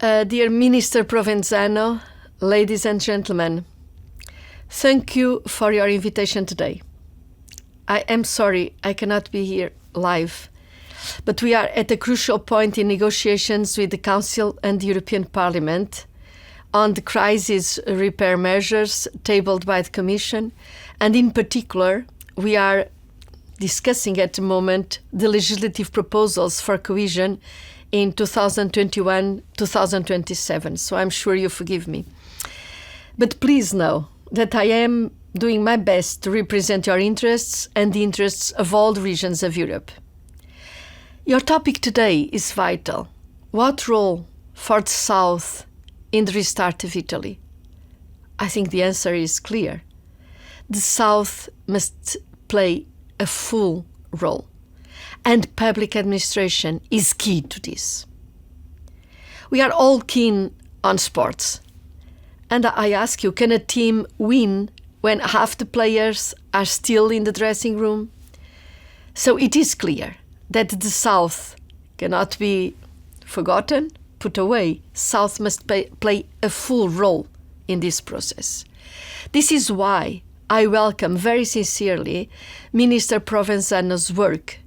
Dear Minister Provenzano, ladies and gentlemen, thank you for your invitation today. I am sorry I cannot be here live, but we are at a crucial point in negotiations with the Council and the European Parliament on the crisis repair measures tabled by the Commission, and in particular, we are discussing at the moment the legislative proposals for cohesion in 2021-2027, so I'm sure you forgive me. But please know that I am doing my best to represent your interests and the interests of all the regions of Europe. Your topic today is vital. What role for the South in the restart of Italy? I think the answer is clear. The South must play a full role, and public administration is key to this. We are all keen on sports, and I ask you, can a team win when half the players are still in the dressing room? So it is clear that the South cannot be forgotten, put away. South must play a full role in this process. This is why I welcome very sincerely Minister Provenzano's work,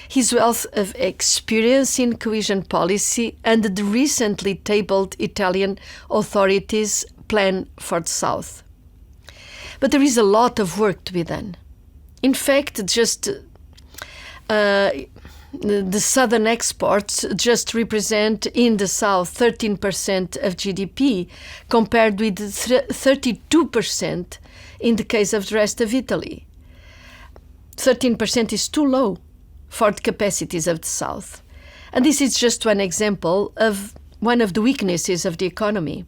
his wealth of experience in cohesion policy, and the recently tabled Italian authorities' plan for the South. But there is a lot of work to be done. In fact, the southern exports just represent in the South 13% of GDP, compared with 32% in the case of the rest of Italy. 13% is too low for the capacities of the South. And this is just one example of one of the weaknesses of the economy.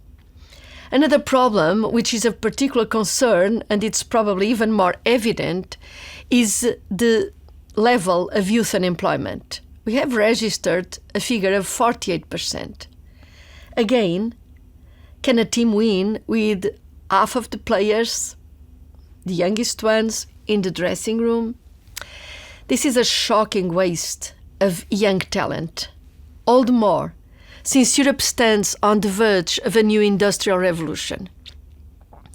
Another problem, which is of particular concern, and it's probably even more evident, is the level of youth unemployment. We have registered a figure of 48%. Again, can a team win with half of the players, the youngest ones, in the dressing room? This is a shocking waste of young talent. All the more since Europe stands on the verge of a new industrial revolution.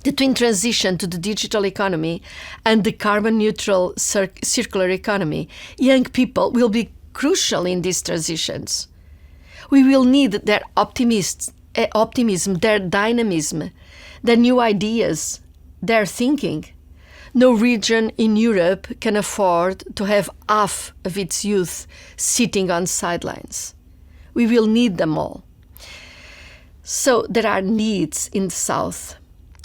The twin transition to the digital economy and the carbon-neutral circular economy, young people will be crucial in these transitions. We will need their optimism, their dynamism, their new ideas, their thinking. No region in Europe can afford to have half of its youth sitting on sidelines. We will need them all. So there are needs in the South.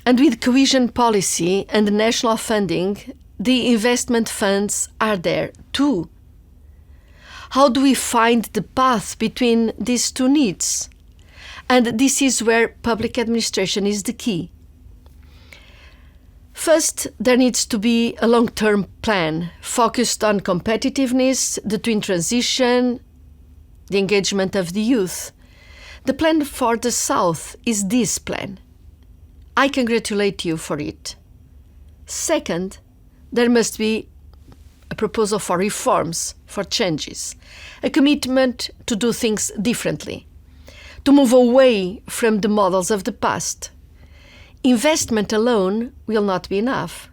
And with cohesion policy and national funding, the investment funds are there too. How do we find the path between these two needs? And this is where public administration is the key. First, there needs to be a long-term plan focused on competitiveness, the twin transition, the engagement of the youth. The plan for the South is this plan. I congratulate you for it. Second, there must be a proposal for reforms, for changes, a commitment to do things differently, to move away from the models of the past. Investment alone will not be enough.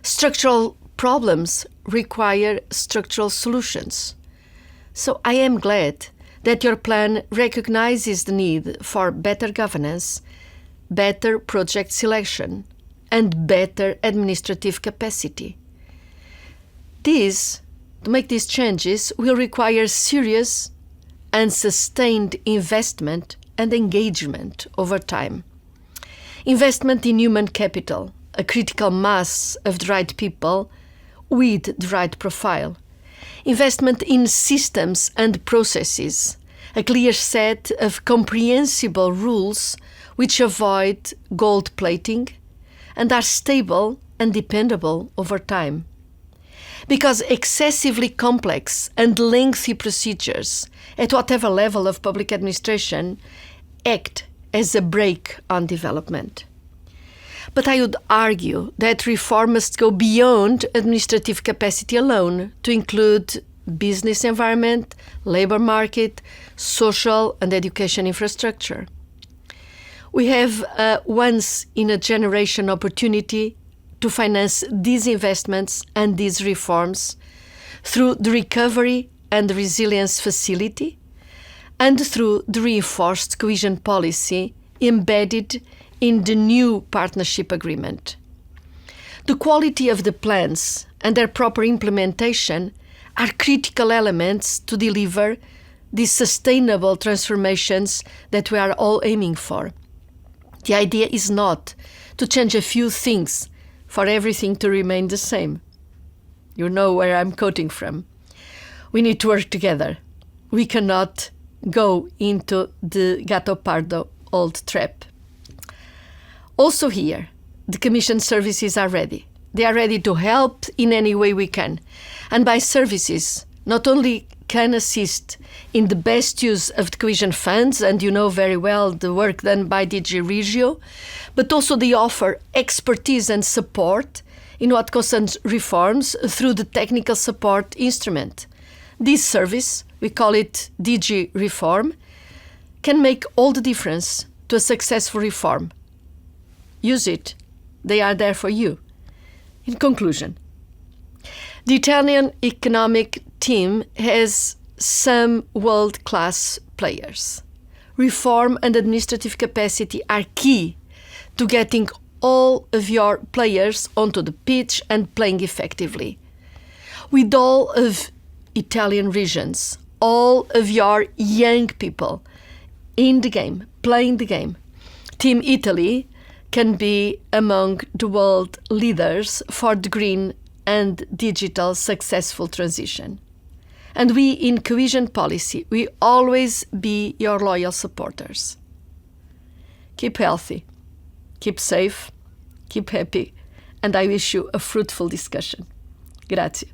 Structural problems require structural solutions. So I am glad that your plan recognizes the need for better governance, better project selection, and better administrative capacity. To make these changes, will require serious and sustained investment and engagement over time. Investment in human capital, a critical mass of the right people with the right profile. Investment in systems and processes, a clear set of comprehensible rules which avoid gold plating and are stable and dependable over time. Because excessively complex and lengthy procedures at whatever level of public administration act as a brake on development. But I would argue that reform must go beyond administrative capacity alone to include business environment, labor market, social and education infrastructure. We have a once-in-a-generation opportunity to finance these investments and these reforms through the Recovery and Resilience Facility and through the reinforced cohesion policy embedded in the new partnership agreement. The quality of the plans and their proper implementation are critical elements to deliver these sustainable transformations that we are all aiming for. The idea is not to change a few things for everything to remain the same. You know where I'm quoting from. We need to work together. We cannot go into the Gatto Pardo old trap. Also here, the Commission services are ready. They are ready to help in any way we can. And by services, not only can assist in the best use of the cohesion funds, and you know very well the work done by DG Regio, but also they offer expertise and support in what concerns reforms through the technical support instrument. This service, we call it DG Reforme, can make all the difference to a successful reform. Use it. They are there for you. In conclusion, the Italian economic team has some world-class players. Reform and administrative capacity are key to getting all of your players onto the pitch and playing effectively. With all of Italian regions, all of your young people in the game, playing the game, Team Italy can be among the world leaders for the green and digital successful transition. And we in cohesion policy, we always be your loyal supporters. Keep healthy, keep safe, keep happy, and I wish you a fruitful discussion. Grazie.